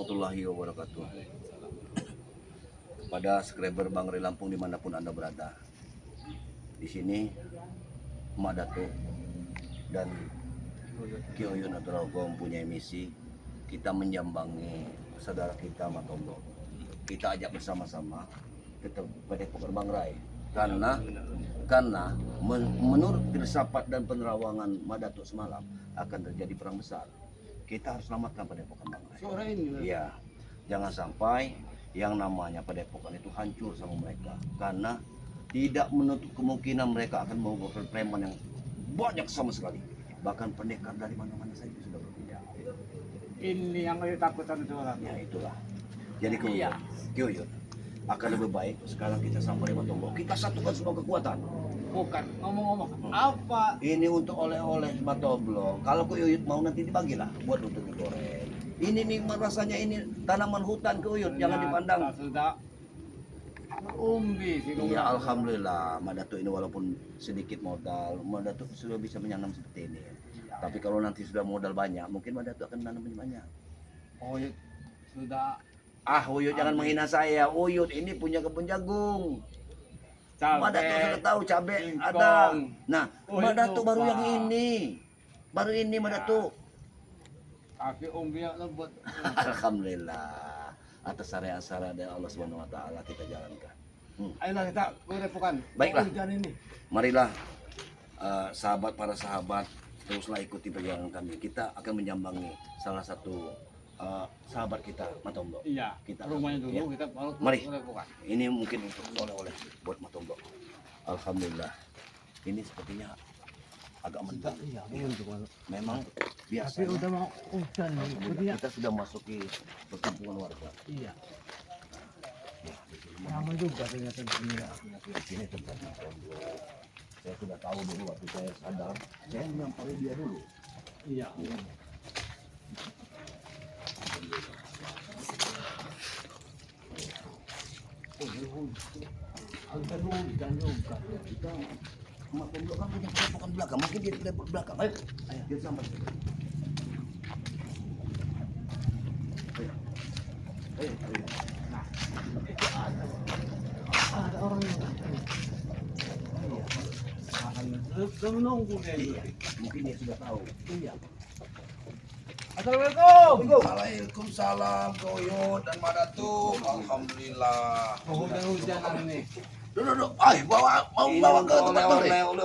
warahmatullahi wabarakatuh. Pada subscriber Bang Ray Lampung dimanapun Anda berada. Di sini Emak Datuk dan Ki Oyun atau mempunyai misi kita menjambangi saudara kita Matondo. Kita ajak bersama-sama kita pada Padepokan Bang Ray karena menurut filsafat dan penerawangan Emak Datuk semalam akan terjadi perang besar. Kita harus selamatkan Padepokan Bang Ray. Sore ini. Iya, jangan sampai yang namanya Padepokan itu hancur sama mereka, karena tidak menutup kemungkinan mereka akan membawa preman yang banyak sama sekali. Bahkan pendekar dari mana-mana saja sudah berpindah. Ini yang takutkan itu orang. Ya itulah. Jadi Iya. Kiyuyun akan lebih baik sekarang kita sampai Matondo. Kita satukan semua kekuatan. Bukan ngomong-ngomong apa? Ini untuk oleh-oleh Matondo. Kalau Kiyuyun mau nanti dibagilah buat untuk digoreng. Ini nih rasanya ini tanaman hutan Kiyuyun, jangan dipandang. Sudah umbi sih. Iya, alhamdulillah Emak Datuk ini walaupun sedikit modal, Emak Datuk sudah bisa menanam seperti ini. Tapi kalau nanti sudah modal banyak, mungkin Emak Datuk akan menanam banyak. Oh sudah. Uyut jangan menghina saya. Uyut ini punya kebun jagung. Emak Datuk sudah tahu cabai ada. Nah, Emak Datuk baru yang ini. Baru ini Emak Datuk. Tapi umbi yang lembut. Alhamdulillah. Atas syariat-syariat dari Allah Subhanahu wa taala kita jalankan. Ayolah kita ke Padepokan. Baiklah. Hujan ini. Marilah para sahabat teruslah ikuti perjalanan kami. Kita akan menjambangi salah satu sahabat kita Matondo. Iya. Kita Rumahnya dulu ya. kita baru ke Mari. Padepokan. Ini mungkin untuk oleh-oleh buat Matondo. Alhamdulillah. Ini sepertinya agak mendung. Iya, Memang Tapi biasa. udah mau hujan nih. Sepertinya. Kita sudah masuki perkampungan warga. Iya. Ya, di sini Lama juga ternyata di sini. di sini tempat Matondo. Saya sudah tahu dulu waktu saya sadar, saya menyampaikan dia dulu. Iya. Agak hujan juga. Kita Matondo kan punya padepokan belakang, mungkin dia di padepokan belakang. Ayo, dia sampai. Ayo. Nah, itu ada orang yang sudah menunggu dia. Iya, mungkin dia sudah tahu. Iya. Assalamualaikum. Waalaikumsalam Koyot dan Emak Datuk. Alhamdulillah. Hujan-hujanan ini. Duduk. Bawa ke tempat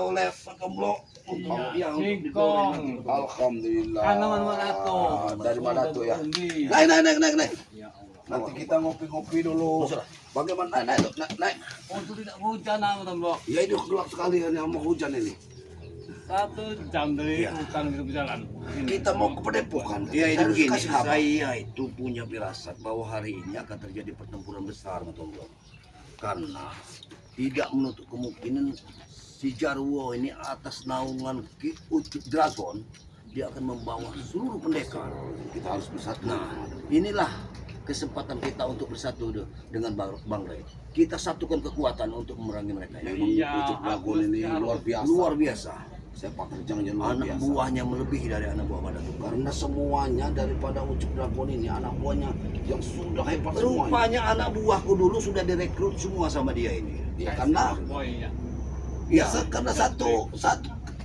oleh Matondo. Singkong. Alhamdulillah. Tanaman Emak Datuk. Dari Emak Datuk ya. Umbi. Naik. Ya Allah. Nanti kita ngopi-ngopi dulu. Bagaimana? Naik. Oh, itu tidak hujan apa Bro? Ya ini gelap sekali ini sama hujan ini. 1 jam dari Iya. hutan kita berjalan. Kita mau ke Padepokan. Ya ini Saya harus begini, kasih kabar. saya itu punya firasat bahwa hari ini akan terjadi pertempuran besar Matondo. Karena tidak menutup kemungkinan si Jarwo ini atas naungan Ki Ucup Dragon, dia akan membawa seluruh pendekar. Kita harus bersatu. Nah, inilah kesempatan kita untuk bersatu dengan Bang Ray. Kita satukan kekuatan untuk memerangi mereka. Memang Iya, Ucup Dragon ini luar biasa. Luar biasa. Sepak terjangnya luar Anak biasa. buahnya melebihi dari anak buah Madatuk. Karena semuanya daripada Ucup Dragon ini anak buahnya yang sudah hebat semuanya. Rupanya anak buahku dulu sudah direkrut semua sama dia ini. Ya karena Oh iya. Iya. karena satu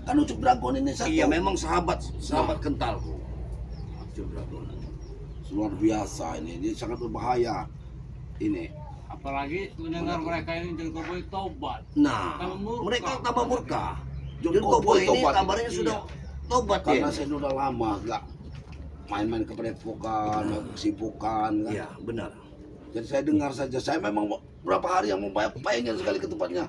kan Ucup Dragon ini satu. Iya, memang sahabat kentalku. Ucup Dragon. Luar biasa ini, dia sangat berbahaya. Ini Apalagi mendengar mereka ini jadi koboi tobat. Nah, Kalau murka. mereka tambah murka. Jun Jun Koboy Koboy ini tobat. kabarnya sudah tobat karena ya. saya sudah lama gak main-main ke Padepokan, kesibukan kan. Iya, benar. Jadi saya dengar saja, saya memang berapa hari yang mau pengen sekali ke tempatnya,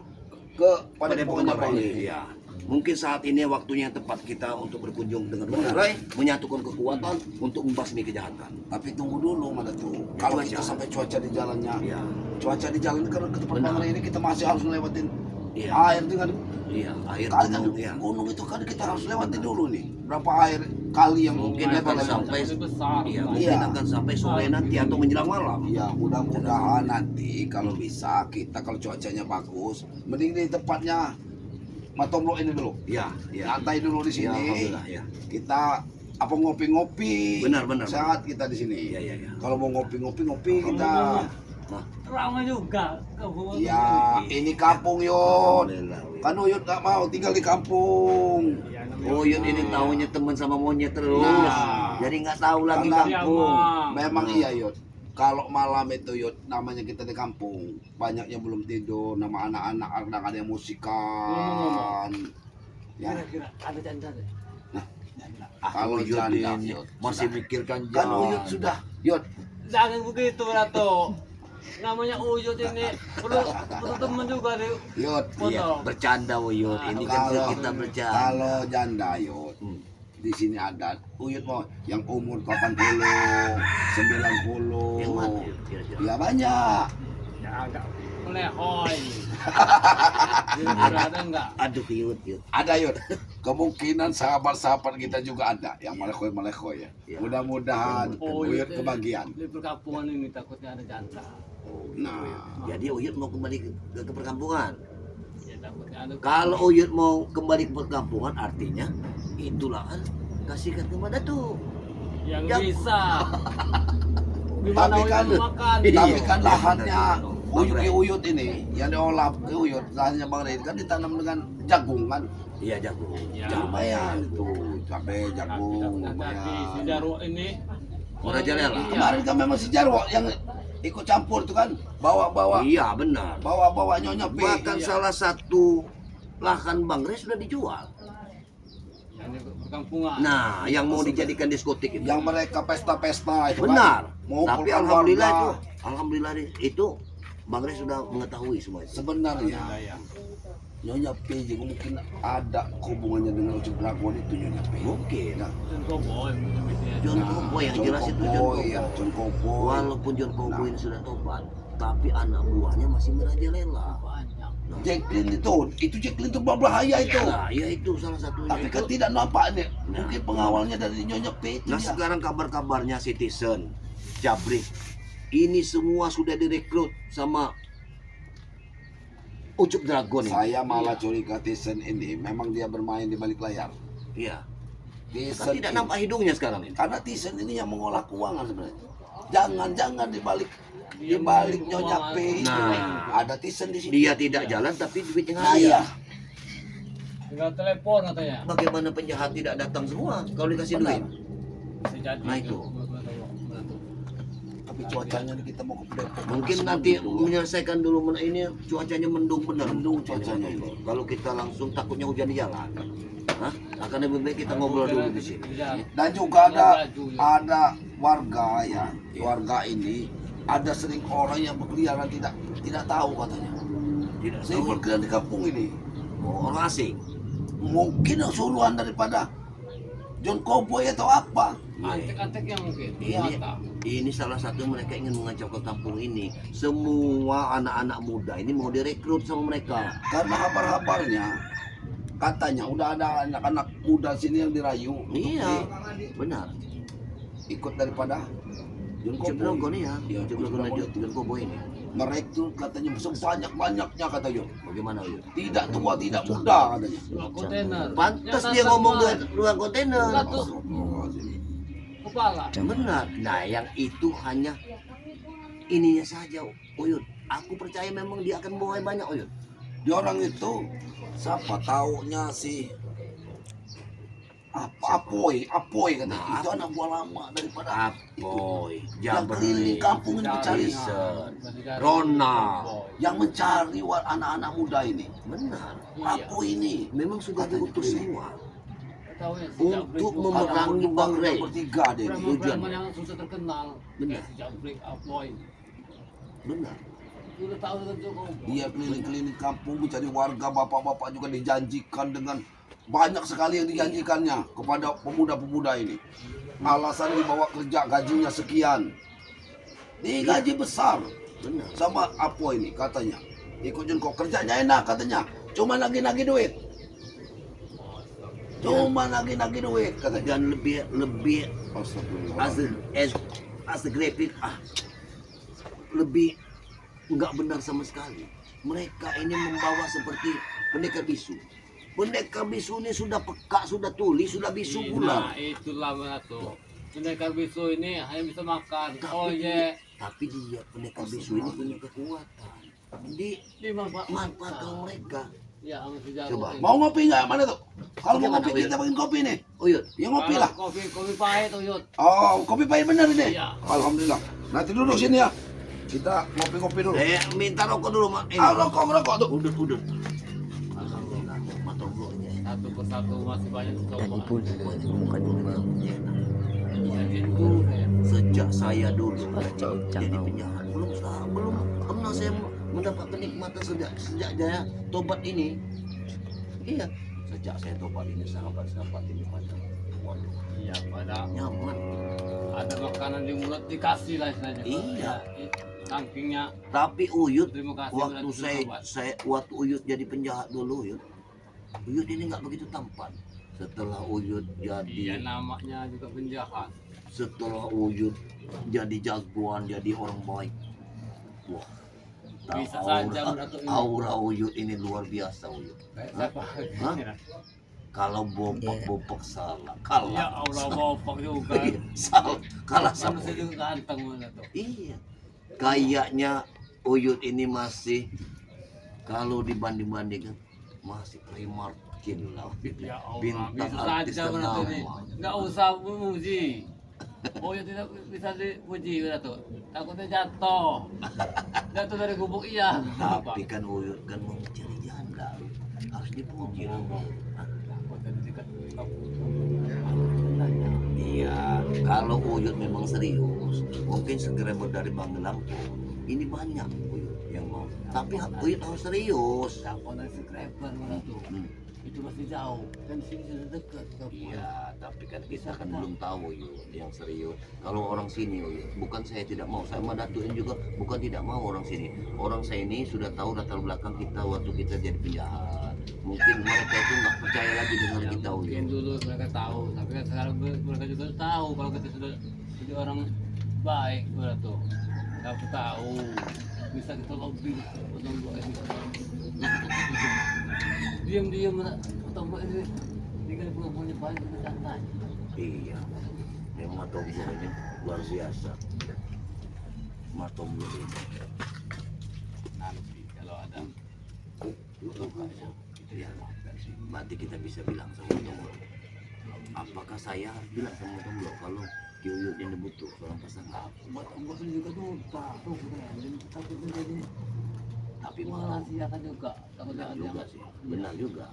ke Padepokannya Bang Ray. Iya. Mungkin saat ini waktunya yang tepat kita untuk berkunjung dengan Bang Ray, menyatukan kekuatan untuk membasmi kejahatan. Tapi tunggu dulu Mada tuh. Kalau Cuaca. kita sampai cuaca di jalannya, Iya. cuaca di jalan ke tempat Benar. Bang Ray ini kita masih harus ngelewatin Iya. air dengan Iya, air kali kan gunung ya. gunung itu kan kita harus lewati dulu nih. Berapa air kali yang Mungkin kita akan lewati. sampai besar. iya, Iya. mungkin akan sampai sore nanti atau menjelang malam. Ya mudah-mudahan nanti kalau bisa kita kalau cuacanya bagus, mending di tempatnya Matondo ini dulu. Iya, iya. Nyantai dulu di Iya, sini. alhamdulillah ya. Kita apa ngopi-ngopi. Benar, benar, Sehat kita di sini. Iya, iya, iya. Kalau mau ngopi kita. Nah, Ramai juga. Ya, ini kampung Yud. alhamdulillah, Uyut. Kan Uyut nggak mau tinggal di kampung. Uyut ini taunya teman sama monyet terus. Nah. Jadi nggak tahu lagi Karena- kampung. Memang iya Yud. Kalau malam itu Yud, namanya kita di kampung, banyak yang belum tidur, nama anak-anak kadang ada yang musikan. Ya, Kira-kira ada janda deh. kalau Uyut janda, ini Yud, masih sudah. mikirkan Kan jalan. Uyut sudah, Yud. Jangan begitu Rato. Namanya Uyut ini perlu temen juga deh. Yud, Iya, Foto. bercanda Uyut. Ini kan Kalau- kita bercanda. kalau janda Yud, Hmm. di sini ada Uyut mau yang umur 80, 90. Yang mana Uyut kira-kira? Ya banyak. Ya agak melehoy. Kira-kira ada enggak? Aduh Uyut, Uyut. Ada Yud. Kemungkinan sahabat-sahabat kita juga ada yang melekoy-melekoy ya. Ya. Mudah-mudahan Oh, Uyut iya. kebagian. Di perkampungan ini takutnya ada janda. Nah, Jadi Uyut mau kembali ke perkampungan. Ya takutnya ada. Kalau Uyut mau kembali ke perkampungan, artinya itulah kan kasihkan kepada tuh. yang Ya. bisa. Gimana Tapi Uyut kan- makan? tapi Iya. kan lahannya Bang Ray. Uyut ini yang diolah ke Uyut, lahannya Bang Ray kan ditanam dengan jagung kan. Iya jago. Ya. Lumayan itu, cabai, jagung, Nanti si lumayan. Jarwo ini Merajalela. Iya. Kemarin kan memang si Jarwo yang ikut campur tuh kan, bawa-bawa Iya benar. bawa-bawa Nyonya P. Bahkan Iya. salah satu lahan Bang Ray sudah dijual. yang di perkampungan. Nah, yang mau dijadikan diskotik itu. Yang mereka pesta-pesta itu Benar. kan. Mengumpulkan Tapi alhamdulillah warga. alhamdulillah itu Bang Ray sudah mengetahui semua itu. Sebenarnya Ya. Nyonya P juga mungkin ada hubungannya dengan Ucup Dragon itu Nyonya P. Mungkin. Nah, Dan Cowboy namanya. John Cowboy yang jelas itu John Cowboy, Cowboy. ya, John Cowboy. Walaupun John Cowboy ini sudah tobat, tapi anak buahnya masih merajalela. Banyak. Jacqueline itu Jacqueline itu berbahaya itu. Nah, ya itu salah satunya. Tapi itu. kan tidak nampak nih. Nah. Mungkin pengawalnya dari Nyonya P itu Nah ya. sekarang kabar-kabarnya Citizen, Jabrik, ini semua sudah direkrut sama Ucup Dragon ini. Saya malah curiga Tyson ini memang dia bermain di balik layar. Iya. Tyson Kan tidak ini- nampak hidungnya sekarang ini. Karena Tyson ini yang mengolah keuangan sebenarnya. Jangan di balik Dia Nyonya P itu Nah. ada Tyson di sini. Dia tidak jalan tapi duitnya Nah, ngalir. iya. Tinggal telepon katanya. Bagaimana penjahat tidak datang semua kalau dikasih Benar. duit? Bisa jadi. Nah, itu. Tapi cuacanya nih kita mau ke Depok. Mungkin Sebelum nanti dulu. menyelesaikan dulu ini cuacanya mendung benar. Mendung cuacanya ini. Kalau kita langsung takutnya hujan di jalan. Hah? Akan lebih baik kita ngobrol dulu di sini. Iya. Dan juga ada warga ya, warga ini ada sering orang yang berkeliaran tidak tahu katanya. Tidak Saya tahu. berkeliaran di kampung ini. Oh, orang asing. Mungkin suruhan daripada John Cowboy atau apa. Antek-antek yang mungkin. Ini, Kuota. ini salah satu mereka ingin mengacau ke kampung ini. Semua anak-anak muda ini mau direkrut sama mereka. Karena kabar-kabarnya katanya udah ada anak-anak muda sini yang dirayu untuk Iya, benar. ikut daripada John Ucup Dragon Cowboy. ya, Iya, Ucup Dragon dan John Cowboy ini. Mereka tuh katanya sebanyak-banyaknya katanya. Bagaimana Uyut? Tidak tua, tidak muda katanya. Dua kontainer. Pantas Yang dia ngomong datang dengan ruang kontainer. Satu kepala. Benar. Nah, yang itu hanya ininya saja, Uyut. Aku percaya memang dia akan bawa banyak, Uyut. Dia orang itu siapa taunya si Apoy katanya. Nah, Itu anak buah lama daripada Apoy, yang keliling kampung ini mencari Jason, Ronald. yang mencari anak-anak muda ini. Benar. Iya. Apoy ini Memang sudah Katanya diutus begini. semua Tahu ya, si untuk Jabrik juga. memerangi Bang Ray. bertiga deh ini. tujuan. Preman yang susah terkenal. Benar. Kayak si Jabrik, Apoy. Benar. Udah tahu kan cukup. Dia keliling-keliling kampung mencari warga, bapak-bapak juga dijanjikan dengan banyak sekali yang dijanjikannya kepada pemuda-pemuda ini. Alasan dibawa kerja gajinya sekian. Digaji besar Benar. sama Apo ini katanya. Ikut Junko kerjanya enak katanya. Cuma nagih-nagih duit. Cuma nagih-nagih duit katanya. Dan lebih Astagfirullah. as a graphic lebih nggak benar sama sekali. Mereka ini membawa seperti pendekar bisu, Pendekar bisu ini sudah peka, sudah tuli, sudah bisu pula. Nah, itulah Berato. Pendekar bisu ini hanya bisa makan. Oh iya. Tapi dia pendekar bisu ini punya kekuatan. Dimanfaatkan mereka. Ya, sama si Jago Coba. ini. Mau ngopi nggak? Mana tuh? Kalau mau Bagaimana, ngopi Uyut? kita bikin kopi nih. Uyut, Ya ngopi lah. Kopi pahit Uyut. Oh, kopi pahit bener ini. Iya. Alhamdulillah. Nanti duduk sini ya. Kita ngopi-ngopi dulu. saya minta rokok dulu, Mak. Ah, rokok tuh. Udut. Alhamdulillah, matoblonya. Satu persatu masih banyak Dan coba. Ipul Bukan memang enak. Jadi itu Sejak saya dulu Ucap-ucap jadi mau. penjahat, belum pernah saya mendapat kenikmatan sejak saya tobat ini. Iya, sejak saya tobat ini sahabat-sahabat ini pada waduh iya pada nyaman. ada makanan di mulut dikasih lah istilahnya. Iya. Sampingnya Tapi Uyut terima kasih waktu udah saya waktu Uyut jadi penjahat dulu, Uyut ini nggak begitu tampan. Setelah Uyut iya jadi namanya juga penjahat. setelah Uyut jadi jagoan, jadi orang baik. Wah, Bisa saja Berato ini. aura Uyut ini luar biasa Uyut. Kayak siapa? Hah? Kalau bopak salah, Ya kalah. Allah bopak juga. Salah, kalah sama Manusia Uyut. juga ganteng Berato. Iya. Kayaknya Uyut ini masih kalau dibanding-bandingkan masih Primarkin lah. Ya Allah, Bintang bisa artis saja Berato ini. ternama. Nggak usah memuji. Oh ya tidak bisa dipuji Berato. Takutnya jatuh. Jatuh dari gubuk iya. Tapi kan Uyut kan mau mencari janda. Harus dipuji lah. Iya, kalau Uyut memang serius, mungkin segera dari Bang Lampung. Ini banyak Uyut yang mau. Tapi Uyut harus serius. Takut dari subscriber Berato. Hmm. Itu masih jauh. Kan sini sudah dekat. Iya, tapi kan kita kan belum tahu Uyut yang serius. Kalau orang sini Uyut, bukan saya tidak mau, saya sama Datuin juga bukan tidak mau orang sini. Orang saya ini sudah tahu latar belakang kita waktu kita jadi penjahat. Mungkin mereka itu nggak percaya lagi dengan kita Mungkin Uyut. dulu mereka tahu, tapi kan sekarang mereka juga tahu kalau kita sudah jadi orang baik Berato. Aku tahu bisa kita lobby untuk ini. Diam-diam tombol ini tinggal punya banyak santai. Iya, memang Matomblo ini luar biasa. Matomblo ini. Nanti kalau ada Ya, berarti kita bisa bilang sama Matomblo. Apakah saya harus bilang sama Matomblo kalau Uyut ini butuh seorang pasangan? buat ombak ini juga duta tuh keren. Takutnya jadi Tapi mau malah kan juga takutnya benar ada juga sih, benar juga.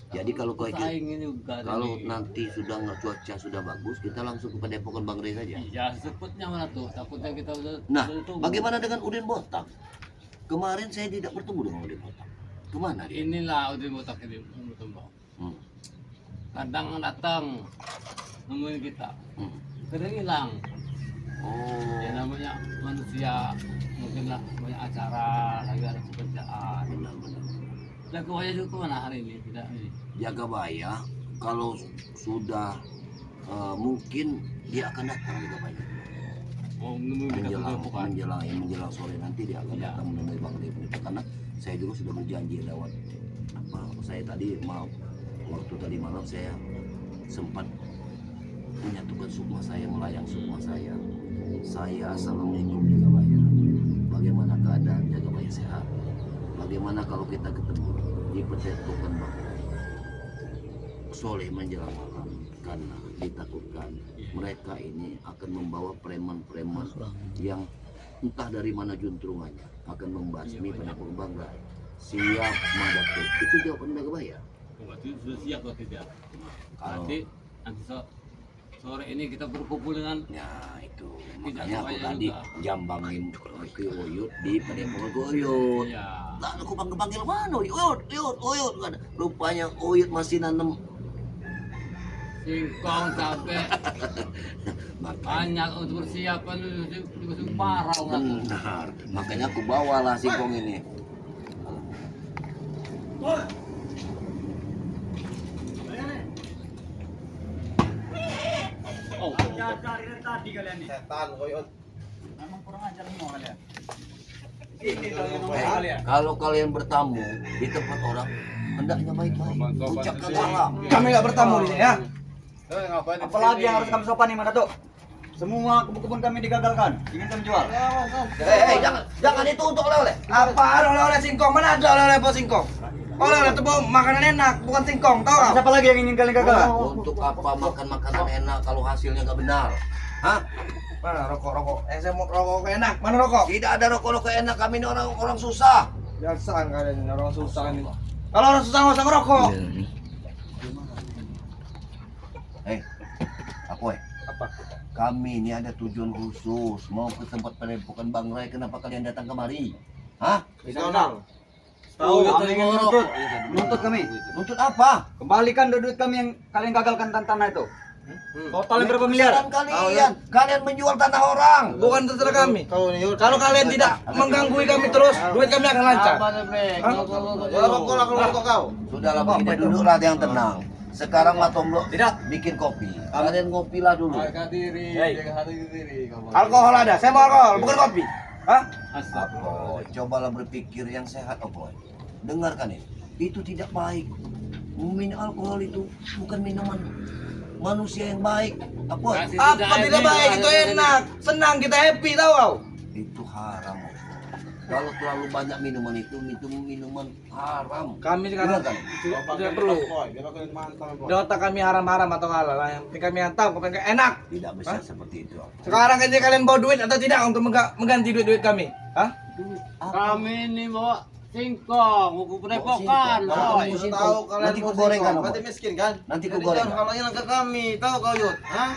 Jadi kalau saingin juga kalau jadi. nanti sudah nggak cuaca sudah bagus, kita langsung ke Padepokan Bang Rey saja. Iya sebutnya mana tuh takutnya kita udah Nah, udah tunggu. bagaimana dengan Udin Botak? Kemarin saya tidak bertemu dengan Udin Botak. Kemana dia? Inilah udah botak ini tombol. Hmm. Kadang datang nemuin kita, Hmm. kadang hilang. Oh, Ya namanya manusia mungkin lah banyak acara lagi ada pekerjaan. benar-benar. Dan kewaya juga kemana hari ini tidak ini. Jagabaya kalau sudah mungkin dia akan datang Jagabaya. Oh nemuin kita bukan. menjelang sore nanti dia akan Ya. datang menemui Bang Rey itu karena saya juga sudah berjanji lewat saya tadi waktu tadi malam saya sempat menyatukan sukma saya, melayang sukma saya. Assalamualaikum Jagabaya. Bagaimana keadaan Jagabaya sehat? Bagaimana kalau kita ketemu di Padepokan Bang Soleh menjelang malam? Karena ditakutkan mereka ini akan membawa preman-preman yang entah dari mana juntrungannya akan membasmi Padepokan Bang Rai. Siap Madatuk. Itu jawaban Jagabaya. Berarti sudah siap atau tidak? Kalau Nanti sore ini kita berkumpul dengan ya itu makanya aku Jagabaya tadi juga. jambangin ke Uyut di Padepokan Uyut. ya Lah aku panggil mana Uyut. Kan. Rupanya Uyut masih nanem singkong sampai makanya banyak untuk persiapan itu parah orang. benar. Makanya aku bawalah singkong ini. Oh, Kalau kalian bertamu di tempat orang, hendaknya baik-baik. Ucapkan salam. Kami nggak bertamu di sini ya. Apalagi yang harus kami sopan nih, Mana tuh? Semua kebun-kebun kami digagalkan. Ingin kami jual. Jangan itu untuk oleh-oleh. Apaan oleh-oleh singkong? Mana ada oleh-oleh buat singkong? Oleh-oleh itu bawa makanan enak, bukan singkong, tahu nggak? Siapa lagi yang ingin kalian gagalkan? Untuk apa makan makanan enak kalau hasilnya nggak benar? Hah? Mana rokok-rokok? Saya mau rokok enak. Mana rokok? Tidak ada rokok-rokok enak, kami ini orang susah. Biasa kalian ini orang susah ini. Kalau orang susah nggak usah ngerokok. Apa? Apa? Kami ini ada tujuan khusus mau ke tempat padepokan Bang Rai. Kenapa kalian datang kemari? Hah? Tahu kami ingin menuntut kami. Nuntut apa? Kembalikan duit kami yang kalian gagalkan tanah itu. Totalnya berapa miliar? Kalian menjual tanah orang. Bukan terserah kami. Kalau kalian tidak mengganggu kami terus, duit kami akan lancar. Rokok kau. Sudahlah begini, duduklah yang tenang. Sekarang Matong Blok tidak bikin kopi. Kalian ngopilah dulu. Harga diri, jaga harga diri. Alkohol ada, saya mau alkohol, bukan kopi. Hah? Apoy, cobalah berpikir yang sehat, Apoy. Dengarkan ini. Itu tidak baik. Minum alkohol itu bukan minuman manusia yang baik. Apoy, Apa tidak baik? Itu enak, senang, kita happy, tahu kau? itu haram. Kalau terlalu banyak minuman itu minuman haram. Kami sekarang Dengarkan. tidak perlu. Di otak kami haram-haram atau halal lah. Yang penting kami yang tahu, kami enak. Tidak bisa seperti itu. Sekarang aja kalian bawa duit atau tidak untuk mengganti duit-duit kami? Hah? Kami ini bawa singkong, buku padepokan. Kalau Boy. kamu singkong, nanti ku gorengkan. Apoy. miskin kan? Nanti ku gorengkan. Halangnya ke kami, tahu kau Yud? Hah?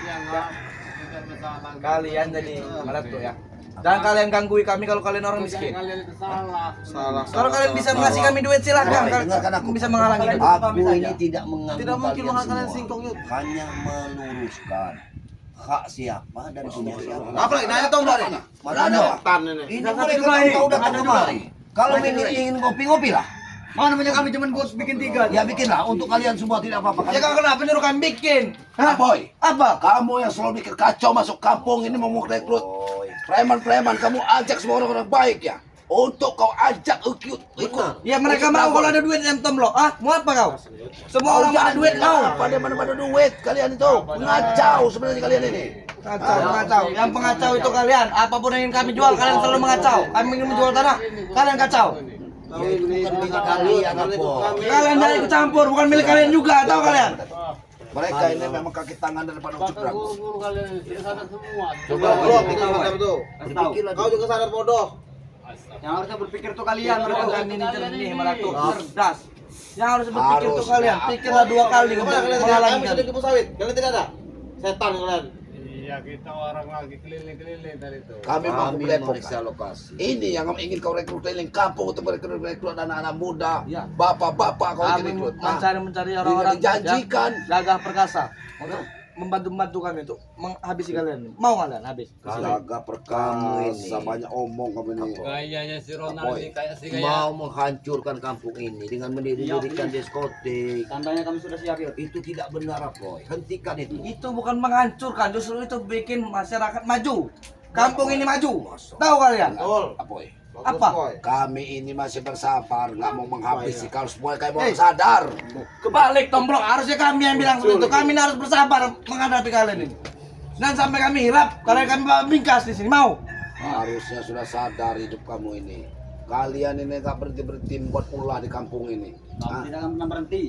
Kalian jadi melatu ya. Jangan kalian ganggu kami kalau kalian orang miskin. Kalian itu salah. Kalau kalian bisa mengasih kami duit silakan. Boy, dengarkan aku. Bisa menghalangi itu. Aku ini tidak mengganggu Tidak mungkin kalian menghalangi semua. singkong, Yud. Hanya meluruskan hak siapa dan punya siapa. Apa lagi? Nanya tombol nih. Mana ada? Ini mereka kau datang kemari. Kalau ingin ngopi-ngopi lah. Mana punya kami cuma buat bikin 3. Ya bikinlah untuk kalian semua, tidak apa-apa. Ya kau kenapa nyuruh kami bikin? Hah, boy? Apa? Kamu yang selalu bikin kacau masuk kampung ini mau rekrut preman-preman. Kamu ajak semua orang-orang baik ya. Untuk kau ajak ikut. Ya mereka mau kalau ada duit yang tomblok. Ah, mau apa kau? Semua orang ada duit mau. Pada mana duit kalian itu mengacau sebenarnya kalian ini. Mengacau. Yang pengacau itu kalian. Apapun yang ingin kami jual, kalian selalu mengacau. Kami ingin menjual tanah, kalian kacau. Ya, itu bukan milik kalian, Apoy. Kalian jangan ikut campur, bukan milik kalian juga, tahu kalian? Mereka ini memang kaki tangan daripada ucap ragu. Guru-guru kalian sudah sadar semua. Coba berpikirlah. Kau juga sadar bodoh. Yang harusnya berpikir tuh kalian. Kalian ini jernih, melatu, cerdas. Yang harus berpikir tuh kalian. Pikirlah 2 kali untuk menghalangi kami. Kalian tidak ada? Setan kalian. Iya, kita orang lagi keliling-keliling tadi itu. Kami mau Kami ke meriksa lokasi. Ini yang ingin kau rekrut keliling kampung untuk merekrut anak-anak muda, Ya. bapak-bapak kau Kami ingin rekrut. mencari orang-orang Dijanjikan. gagah perkasa untuk membantu kami untuk menghabisi kalian. Mau kalian habis? Jaga perkasa, banyak omong kamu ini. Gayanya si Ronald Apoy. ini kayak si Mau menghancurkan kampung ini dengan mendirikan diskotik. Tandanya kami sudah siap, Yud. Itu tidak benar, Apoy. Hentikan itu. Itu bukan menghancurkan, justru itu bikin masyarakat maju. Kampung ini maju. Tahu kalian? Betul. Apoy, Apa? kami ini masih bersabar, nggak mau menghabisi. Kalau semua kayak mau sadar. Kebalik tomblok, harusnya kami yang bilang seperti itu. Kami harus bersabar menghadapi kalian ini. Dan sampai kami hilap, karena kami bingkas di sini. Mau? Harusnya sudah sadar hidup kamu ini. Kalian ini nggak berhenti membuat ulah di kampung ini. Kami tidak akan pernah berhenti.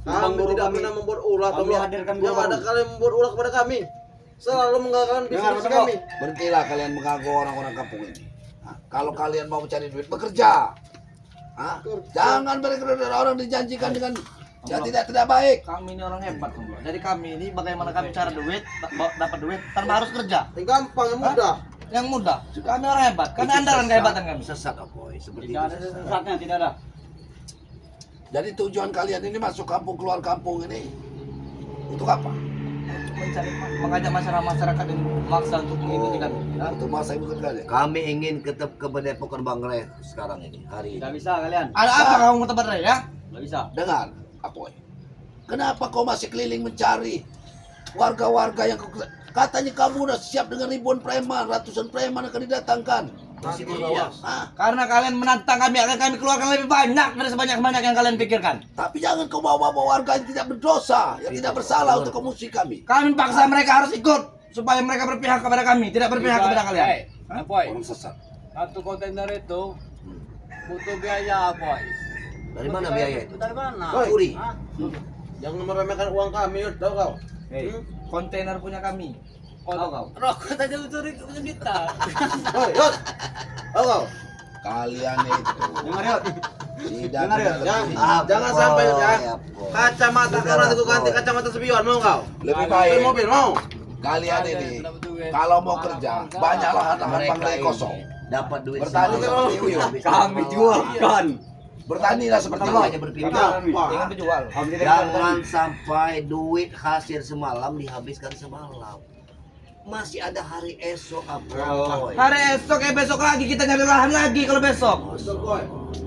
Kami tidak pernah membuat ulah. Kami hadirkan Yang guru ada baru. kalian membuat ulah kepada kami. Selalu menggagalkan visi kami. Berhentilah kalian mengganggu orang-orang kampung ini. Nah, kalau kalian mau cari duit, bekerja. Jangan berekrut orang dijanjikan dengan yang tidak baik. Kami ini orang hebat, tomblok. Jadi kami ini bagaimana kami cara duit, dapat duit tanpa harus kerja. Yang gampang, yang mudah. Yang mudah. Kami orang hebat. Kami andalan kehebatan kami. Sesat, Apoy. Seperti Tidak ada itu. sesat. sesatnya, tidak ada. Jadi tujuan kalian ini masuk kampung, keluar kampung ini untuk apa? Mengajak masyarakat yang maksa untuk mengikuti kami. Untuk masa ibu kalian. Kami ingin ke padepokan Bang Rai sekarang ini, hari Tidak ini. bisa kalian. Ada apa kamu mau tempat ya? Tidak bisa. Dengar, Apoy. Kenapa kau masih keliling mencari warga-warga yang katanya kamu udah siap dengan ribuan preman, ratusan preman akan didatangkan. Masih bergawas. Karena kalian menantang kami, akan kami keluarkan lebih banyak dari sebanyak-banyak yang kalian pikirkan. Tapi jangan kau bawa-bawa warga yang tidak berdosa, yang tidak bersalah untuk memusuhi kami. Kami paksa mereka harus ikut supaya mereka berpihak kepada kami, tidak berpihak kepada kalian. Apoy, Orang sesat. satu kontainer itu butuh biaya Apoy. Dari mana biaya itu? Dari mana? Curi. Hah? Jangan meremehkan uang kami, Yud. Tahu kau? Kontainer punya kami. Tahu kau? Rokok aja lu curi kita. Hoi, Yud. Tahu kau? Kalian itu Dengar Yud. tidak Dengar ya, Jangan sampai ya. Kacamata kau nanti ku ganti kacamata spion mau kau? lebih Beli baik mobil mau? kalian ini kalau mau kerja banyak lahan-lahan bangkai kosong. Dapat duit. Bertani semalam. seperti Uyun. Kami jualkan. Bertanilah seperti Pertama Uyun. aja berpikir. Ingin menjual. Jangan sampai duit hasil semalam dihabiskan semalam. Masih ada hari esok Apoy. Hari esok besok lagi kita nyari lahan lagi kalau besok.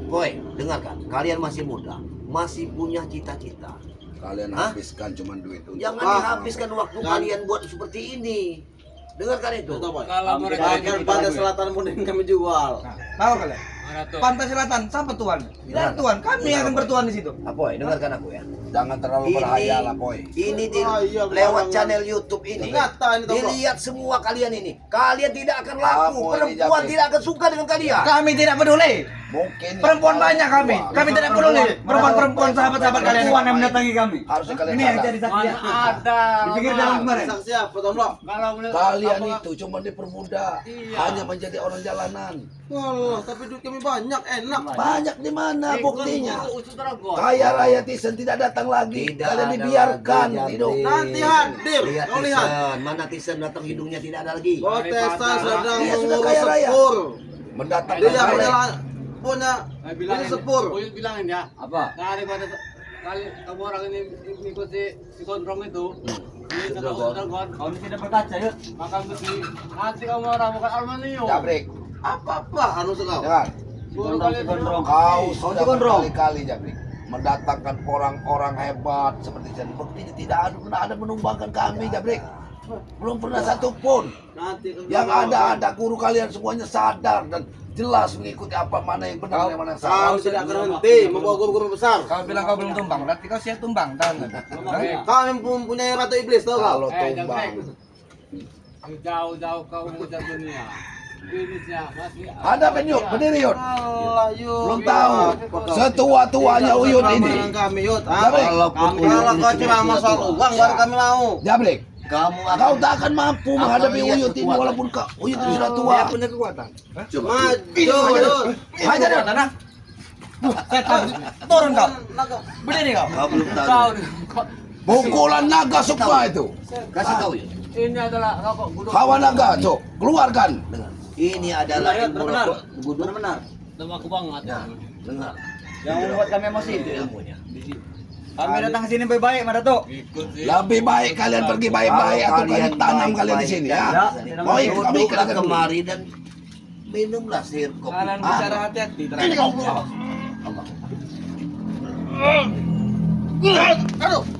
Boy, dengarkan. Kalian masih muda, masih punya cita-cita. Kalian Hah? habiskan cuma duit untuk Jangan dihabiskan waktu kalian buat seperti ini. Dengarkan itu. Kalau mereka Bahkan pantai selatan pun yang kami jual. Tahu kalian? mana tuh? Pantai Selatan, siapa tuan? Tidak tuan, kami akan bertuan di situ. Apoy, dengarkan aku ya. Jangan terlalu berhayal lah, Boy. Ini di, iya, lewat Bang. channel YouTube ini. Nyata ini, Tombro. Dilihat semua kalian ini. Kalian tidak akan laku. Apoy, Perempuan Japri. tidak akan suka dengan kalian. Kami tidak peduli. Mungkin Perempuan banyak kami. Kami tidak peduli. Perempuan-perempuan sahabat-sahabat kalian. Perempuan yang mendatangi kami. harusnya kalian Ini yang sadar. jadi saksi. Mana ada? Dipikir Bang. dalam kemarin. Saksi apa, Tombro? Kalau boleh Kalian apa- itu cuma dipermudah, Iya. hanya menjadi orang jalanan. Walah, tapi duit kami banyak, enak. Banyak di mana buktinya? Usus Dragon. Kaya raya Tisen tidak datang lagi. Tidak Kalian ada dibiarkan lagi, hidup. Japri. Nanti hadir. Lihat Kau lihat. Tisen. Mana Tisen datang hidungnya tidak ada lagi. Kontestan sedang Iya, sudah mengurus kaya raya. sepur. Mendatangkan Dia kaya. punya Bilangin, sepur. Uyut bilangin ya. Apa? Daripada kali kamu orang ini ikut si gondrong itu, ini Dragon, Kau ini tidak berkaca, Yud. maka mesti hati kamu orang bukan aluminium. Jabrik, Apa anu sekau? dengar. Guru kalian Gondrong. Kau sudah gondrong. berkali-kali Jabrik mendatangkan orang-orang hebat seperti Jen. Buktinya tidak ada pernah ada menumbangkan kami Jabrik. Belum pernah satu pun. Nanti Yang ada guru kalian semuanya sadar dan jelas mengikuti apa mana yang benar dan mana yang salah. Kami tidak akan henti membawa guru-guru besar. Kau bilang kau belum tumbang, berarti kau siap tumbang, tahu nggak? Kami mempunyai ratu iblis, tahu kau? Kalau tumbang, Jauh-jauh kau mengejar dunia. Bisnisnya masih ada penyuk, berdiri Yud. Allah, Yud. Belum tahu. Setua-tuanya Uyun ini. Dengan kami, Yud. Jabrik, Kalau kau ceramah soal uang, baru kami mau. Jabrik, Kamu kau tak akan mampu menghadapi lihat Uyut ini kekuatan. walaupun Uyut itu sudah tua. Dia punya kekuatan. Maju, Yud. Hajar ya, tanah. Setan, turun kau. Berdiri kau. Kau belum tahu. tahu. Pukulan naga sukma itu. Kasih tahu ya. Ini adalah rokok gudang. Hawa naga, cok, keluarkan. Dengar. Ini adalah Benar, ilmu benar. rokok. Benar-benar. Nama aku banget. Nah, dengar. Yang membuat kami emosi. Itu ilmunya. Kami datang ke sini baik-baik, Mas Dato. Ikut sih. Lebih baik kalian pergi baik-baik atau kalian tanam kalian di sini ya. Oh, iya, kami Duduklah ikat kemari dan minumlah sir kopi. Kalian bicara hati-hati. Ini kau.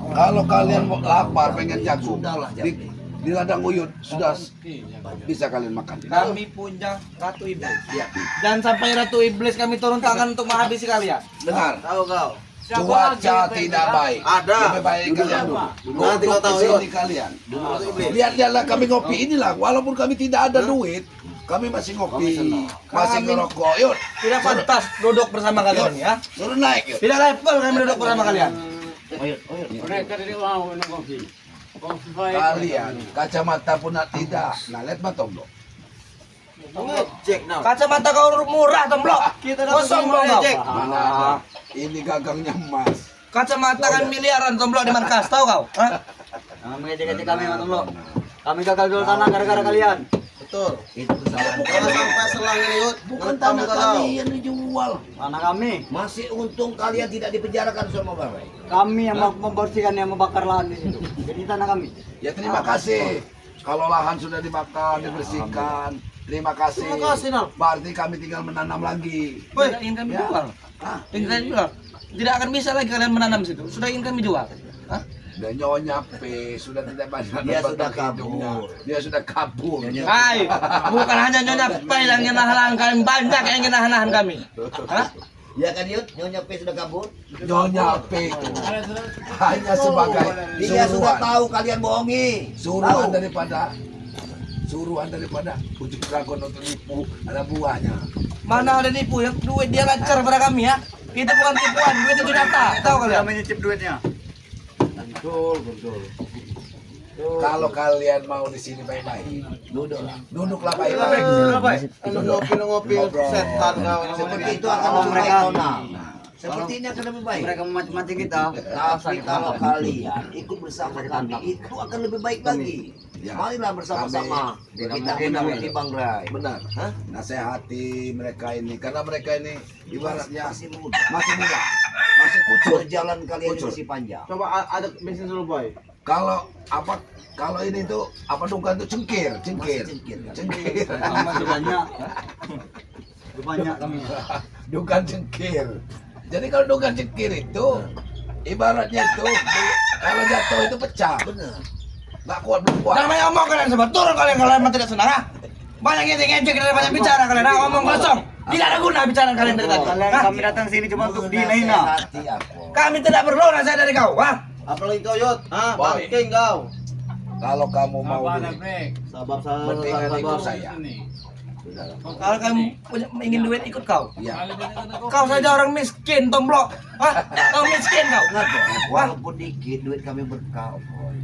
Kalau kalian mau lapar pengen jagung, Sudahlah, di ladang Uyut sudah bisa kalian makan. Kami punya Ratu Iblis. Dan sampai Ratu Iblis kami turun tangan untuk menghabisi kalian. Dengar, Tahu kau? cuaca tidak baik. Ada. Lebih baik kalian duduk. Nanti kau tahu, di sini Yud. kalian. Lihat-lihatlah kami ngopi inilah. Walaupun kami tidak ada duit, kami masih ngopi, masih ngerokok. Yuk, Tidak pantas duduk bersama kalian ya. suruh naik yuk. Tidak level kami duduk bersama kalian. Mereka tidak mau minum kopi. Kopi baik. Kalian kacamata pun tidak. Nah, lihat matong dong. Ngecek now. Kacamata kau murah, Tomblok. Kita Kosong kau. ngecek. Mana ada? Ini gagangnya emas. Kacamata kan miliaran, Tomblok di markas, tahu kau? Hah? Jangan mengejek-ejek kami, Mas Tomlo. Kami gagal jual tanah gara-gara kalian. Betul. Itu kesalahan. Kalau sampai selang ini, Yud. Bukan nanti tanah kamu tahu. kami yang dijual. Tanah kami. Masih untung kalian tidak dipenjarakan sama barai. Kami yang membersihkan, yang membakar lahan di situ. Jadi tanah kami. Ya terima kasih. Kalau lahan sudah dibakar, dibersihkan. Terima kasih. Terima kasih, Nal. Berarti kami tinggal menanam lagi. Tidak ingin kami jual. Hah? Ingin kami jual. Tidak akan bisa lagi kalian menanam situ. Sudah ingin kami jual. Hah? Dan Nyonya P sudah tidak banyak Dia dapat sudah hidupnya. kabur. Dia sudah kabur. Nyonya- Hai, bukan hanya Nyonya P yang ingin nahan kami, banyak yang ingin nahan kami. Hah? Ya kan Yud, Nyonya P sudah kabur. Nyonya P itu hanya sebagai Dia sudah suruhan, tahu kalian bohongi. suruhan Tahu. daripada Ujung Dragon untuk nipu ada buahnya. Mana ada nipu ya? Duit dia lancar pada kami ya. Itu bukan tipuan, duit itu nyata. Tahu kalian? Kita menyicip duitnya. Kalau kalian mau di sini baik-baik, duduklah Baik, baik-baik. ngopi setan kau. Seperti itu akan Kalau lebih mereka- baik nona. Seperti ini akan lebih baik. Mereka memancing-mancing kita. Tapi kalau kalian ikut bersama kami itu akan lebih baik lagi. Ya. Marilah bersama-sama Kami- kita kami- mendapati Bang Rai. Benar. Hah? Nasihati mereka ini karena mereka ini ibaratnya Masih muda. masih muda, masih kucur. Perjalanan kalian Kucur. masih panjang. Coba ada bensin dulu boy. Kalau apa kalau ini tuh apa dugaan tuh cengkir. Masih cengkir, kan? Cengkir. Masih banyak. Banyak kami. Dugaan cengkir. Jadi kalau dugaan cengkir itu ibaratnya itu kalau jatuh itu pecah. Benar. Nggak kuat belum kuat. Namanya omong kalian semua, turun kalian kalau emang tidak senang. Ah. Banyak ngejek-ngejek dan banyak bicara kalian. Ah, omong kosong. Tidak ada guna bicara kalian dari tadi. Kalian Hah? kami datang sini cuma untuk dihina-hina. Hati aku. Kami tidak perlu nasihat dari kau. Wah. Apalagi kau Yud, ah, Boy. bangking kau. Kalau kamu mau Apa ada duit, break? Sabar mendingan ikut sabar. saya. Ini. Kalau kamu ingin duit ikut kau. Ya. Kau saja orang miskin, tomblok. Hah? Kau miskin kau. Ingat ya, walaupun dikit duit kami berkah. Boy.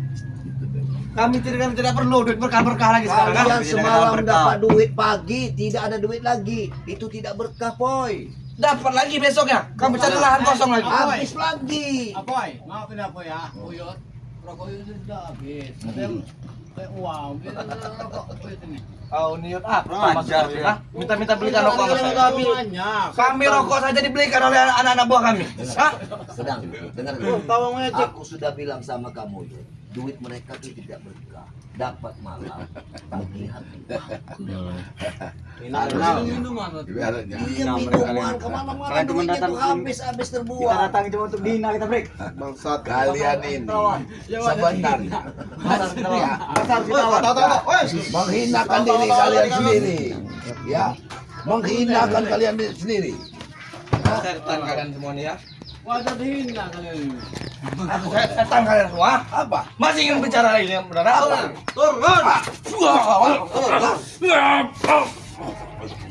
Kami tidak perlu duit berkah-berkah lagi sekarang. Kalian Ah. semalam berkah. dapat duit pagi, tidak ada duit lagi. Itu tidak berkah, Boy. Dapat lagi besoknya. Kamu cari lahan kosong lagi. Habis lagi. Apoy, maafin apa ya, Uyot. Rokok itu sudah habis. Ada yang kayak wow, gitu rokok ini. Kau niat apa Ajar, maksudnya? ya. Hah? Minta-minta belikan rokok sama saya. Banyak. Kami rokok saja dibelikan oleh anak-anak buah kami. Hah? Sedang, dengar. Tahu ngecek. Aku sudah bilang sama kamu, Yud. Duit mereka itu tidak berkah. Dapat malam, pagi hari. Minuman. Ibaratnya. Iya, Nah, minuman kalian- kemana-mana kalian cuma duitnya datang tuh sini. habis Kita terbuang. datang cuma untuk dihina kita break. Bangsat. Kalian ini sebenarnya ya, menghinakan diri kalian sendiri, ya, menghinakan kalian sendiri. Setan kalian semua nih ya. Wajar dihina kalian ini. Setan kalian semua. Apa? Masih ingin bicara lagi yang benar apa? Turun.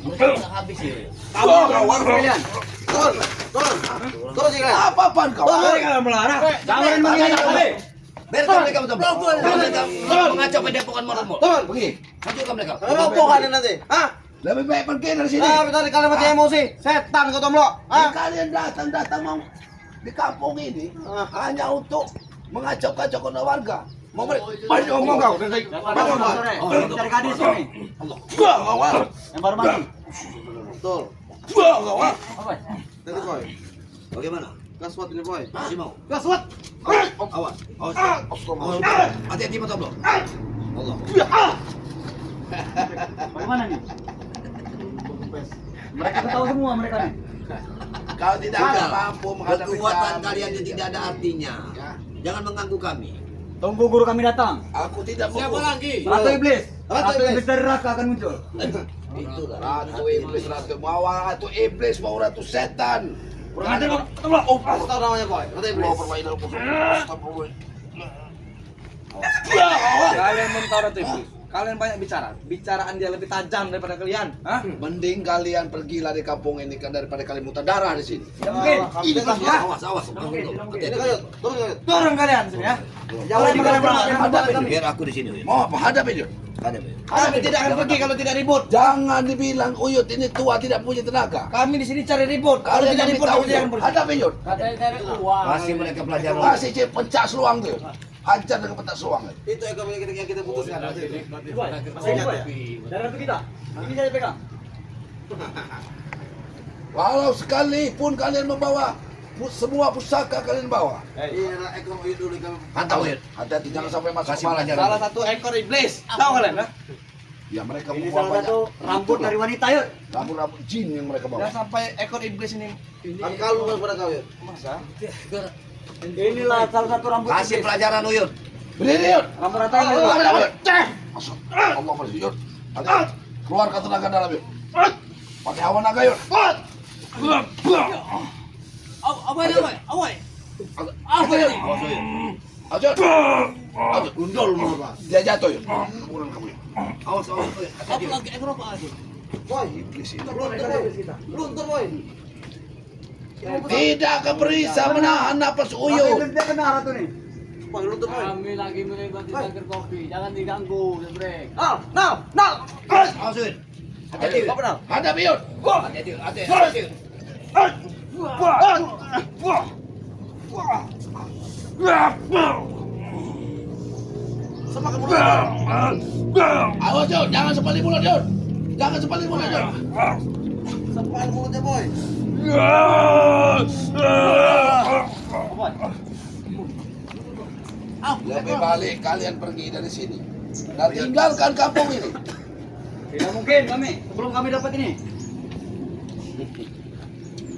Mereka udah habis ya. Kalian. Turun. Turun. Turun sih kalian. Apa-apaan kau? Kalian melarang. Jangan menghina kami. Biarkan mereka betul. Mereka mengacau pendepokan marmu. Turun. Pergi. Hancurkan mereka. Kalau bukan nanti. Hah? Lebih baik pergi dari sini. Ah, tadi kalian mati emosi. Setan kau tomlo. Ah, Hah? kalian datang mau di kampung ini hanya untuk mengacau-kacaukan warga. Mau Banyak ngomong kau. Bangun sore. Cari gadis ini. Yang baru mandi. Betul. Apa? Tadi boy. Bagaimana? Gaswat ini boy. Masih mau? Gaswat. Awas. Awas. Hati-hati mata belum. Allah. Bagaimana nih? Mereka tahu semua mereka nih. Kau tidak Sudah. mampu menghadapi Kekuatan kami. kalian itu tidak ada artinya. Jangan mengganggu kami. Tunggu guru kami datang. Aku tidak Siapa mau. lagi? Ratu iblis. Ratu Ratu iblis. iblis dari neraka akan muncul. Itulah. Ratu iblis, ratu mau ratu iblis, mau ratu setan. Kurang ajar kau. Oh, pas tahu namanya boy. Ratu iblis. Mau permainan khusus. Kalian belum tahu Ratu Iblis. Kalian banyak bicara. Bicaraan dia lebih tajam daripada kalian. Hah? Mending kalian pergilah di kampung ini kan daripada kalian muntah darah di sini. Tidak mungkin. Awas, awas. Ini kalian. Turun kalian. Turun kalian sini ya. Jangan kalian Hadapi dia. Biar aku di sini. Uyut. Mau apa? Hadapi dia. Ada, Uyut. Kami tidak akan pergi kalau tidak ribut. Jangan dibilang Uyut ini tua tidak punya tenaga. Kami di sini cari ribut. Kalau Kalian tidak yang ribut, minta kami tidak akan Uyut. pergi. Hadapi Uyut. Katanya cari uang. Kasih mereka pelajaran. Masih pencak seluang tuh. Hajar dengan pencak seluang. Itu yang kita putuskan. Dari Ratu kita. Ini saya pegang. Walau sekalipun kalian membawa semua pusaka kalian bawa. Iya, ekor Uyut dulu kami. Hantar, Uyut. Hati-hati jangan sampai masuk Kasih kepala. pelajaran. Salah satu ekor iblis. Tahu kalian? Hah? Ya mereka Ini membawa salah satu banyak. rambut dari wanita yuk. Rambut-rambut jin yang mereka bawa. Jangan sampai ekor iblis ini. Kan kalau kepada kau Uyut. Masa? Inilah salah satu rambut Kasih iblis. pelajaran Uyut. Berdiri Yud. Rambut ratain itu. Masuk. Allah bersih Yud. Keluarkan tenaga dalam Yud. Pakai hawa naga Yud. Apa ini, Boy? Apa ini? Awas Yud. Awas gundul mau apa? Dia jatuh Yud. Kurang kamu Yud. Awas. Apa lagi ekor apa lagi? Wah, iblis itu. Luntur boy. Tidak akan bisa menahan napas Uyut. Dia kena ratu nih. Boy, luntur boy. Kami lagi menikmati tangkir kopi. Jangan diganggu, Jebrek. Now. Awas Uyut. Hati-hati. Apa now? Hadap Yud. Hati-hati. Sama kamu. Awas Yud, jangan sepali mulut Yud. Jangan sepali mulut Yud. Sepal mulutnya boy. Lebih baik kalian pergi dari sini dan tinggalkan kampung ini. Tidak mungkin kami. Sebelum kami dapat ini.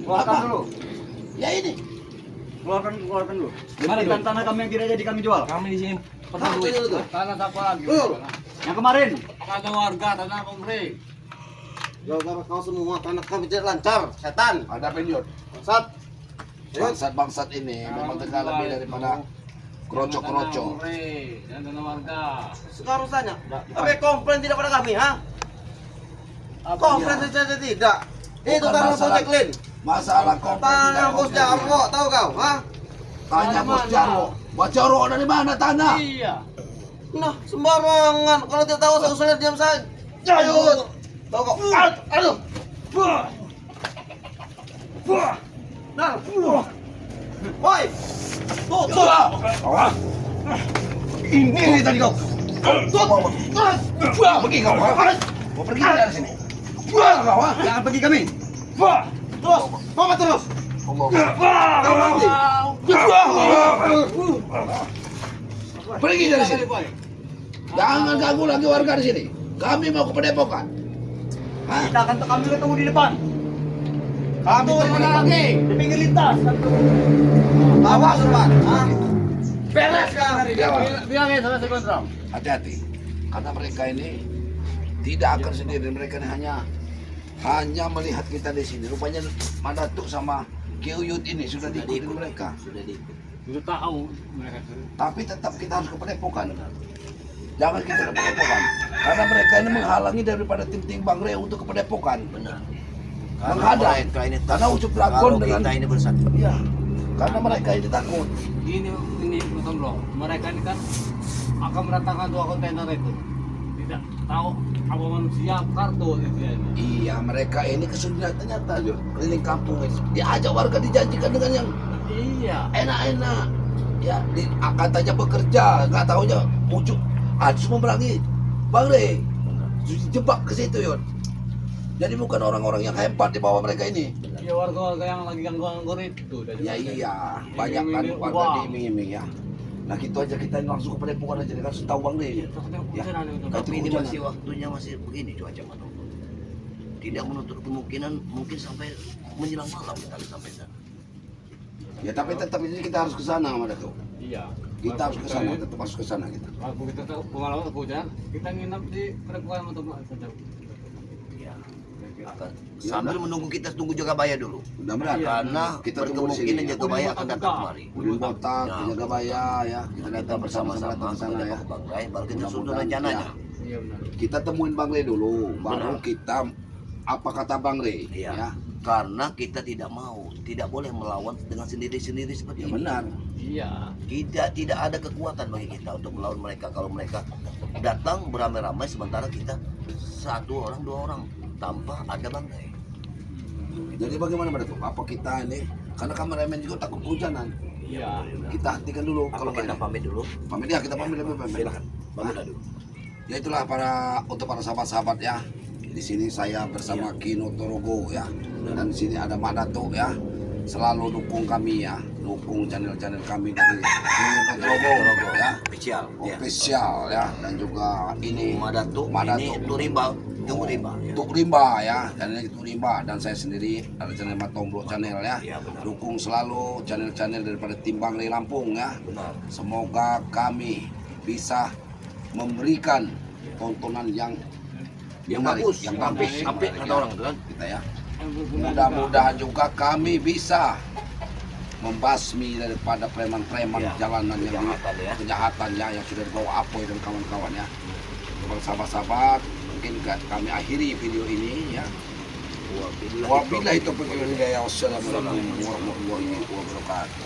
Keluarkan Apa? dulu. Ya ini. Keluarkan dulu. Kembalikan tanah kami yang tidak jadi kami jual. Kami di sini Apa itu tuh? tanah siapa lagi? Yang kemarin. Tanah warga, tanah Jebrek. Gara-gara kau semua tanah kami tidak lancar, setan. Hadapin Yud. Bangsat. Bangsat-bangsat ini memang tegak lebih daripada kroco-kroco. Dan tanah warga. Sekarang tanya. Tapi komplain tidak pada kami, ha? Komplain saja tidak. Itu Bukan tanah masalah- Project Lin. Masalah komplain Tanah tidak bos komplain. Jarwo, tahu kau, ha? Tanya bos Jarwo. Bos Jarwo dari mana tanah? Iya. Nah, sembarangan. Kalau tidak tahu saya usulnya diam saja. Ayo. Tahu kau. Aduh. Nah. Woi. Tuh. Ini tadi kau. Pergi kau. Mau pergi dari sini. Kau. Jangan pergi kami. Terus. Mama terus. Kau nanti. Pergi dari sini. Jangan ganggu lagi warga di sini. Kami mau ke Padepokan. Kita akan kami ketemu di depan. Kami Tuh, ketemu mana lagi? di pinggir lintas. Awas, Pak. Ha? Beres kau. Bilang ya selesai kontrak. Hati-hati. Karena mereka ini tidak akan sendiri. Mereka ini hanya melihat kita di sini. Rupanya Madatuk sama Kiuyut ini sudah diikuti mereka. Sudah tahu mereka. Tapi tetap kita harus ke Padepokan. Jangan kita ke Padepokan. Karena mereka ini menghalangi daripada tim-tim Bang Rey untuk ke Padepokan. Benar. Menghadang. Mereka ini Karena ucup kalau dragon dengan kita ini bersatu. Iya. Karena mereka ini takut. Ini betul bro. Mereka ini kan akan mendatangkan 2 kontainer itu. Tidak tahu apa manusia kartu gitu ya. Iya, mereka ini kesulitan nyata Jur. Keliling kampung ini. Diajak warga dijanjikan dengan yang Iya. enak-enak. Ya, katanya bekerja, nggak taunya ujuk harus memerangi Bang Rey. Dijebak ke situ Yud. Jadi bukan orang-orang yang hebat di bawah mereka ini. Ya warga-warga yang lagi ganggu itu. Ya iya, banyak kan warga diiming-iming ya. Nah gitu aja kita langsung ke Padepokan aja kasih tahu Bang Rey. Ya. Tapi ini masih waktunya masih begini cuaca mana. Tidak menutup kemungkinan mungkin sampai menjelang malam kita harus sampai sana. Ya tapi tetap ini kita harus ke sana sama Datuk. Iya. Kita harus ke sana, tetap harus ke sana kita. Kalau kita tahu pengalaman hujan, kita nginap di perempuan untuk saja. Iya. Sambil menunggu kita tunggu Jagabaya dulu. Mudah-mudahan Karena kita tunggu di sini. berkemungkinan Jagabaya akan datang kemari. Udin Botak, Ya. Jagabaya ya. Kita Kita datang bersama-sama bersama-sama ke sana ya. ke Bang Rai, baru kita susun Mudah-mudahan, rencananya. Iya benar. Kita temuin Bang Rey dulu, baru Benar. kita apa kata Bang Rey Iya. ya. Karena kita tidak boleh melawan dengan sendiri-sendiri seperti Ya ini. benar. Iya. Tidak ada kekuatan bagi kita untuk melawan mereka kalau mereka datang beramai-ramai sementara kita 1 orang 2 orang tanpa ada bangkai. Jadi bagaimana Datuk? Apa kita ini karena kameramen juga takut kehujanan. Iya. Kita hentikan dulu Kalau kita nggak- pamit dulu, pamit ya, kita pamit lebih pamit. silakan. Pamit dulu. Ya itulah untuk para sahabat-sahabat ya. Di sini saya bersama Kino Torogo ya. Dan di sini ada Mak Datuk ya. Selalu dukung kami ya. Dukung channel-channel kami dari Kino Torogo ya. Spesial. Ya. Official ya. Dan juga ini Madatuk, Madatuk. ini Turimbal Tunggu rimba. Ya. Tuk Rimba ya, channel Tuk Rimba, dan saya sendiri ada channel Matombro channel ya. Iya, benar. Dukung selalu channel-channel daripada Timbang dari Lampung ya. Benar. Semoga kami bisa memberikan tontonan yang menarik, bagus, yang yang bagus, apik menarik kata orang itu kan. kita ya. Mudah-mudahan juga kami bisa membasmi daripada preman-preman Ya, jalanan yang kejahatan ya. kejahatan ya, yang sudah dibawa Apoy dan kawan-kawan ya. Bang sahabat-sahabat, mungkin kami akhiri video ini ya. Wabillahi taufiq wal hidayah. Wassalamualaikum warahmatullahi wabarakatuh.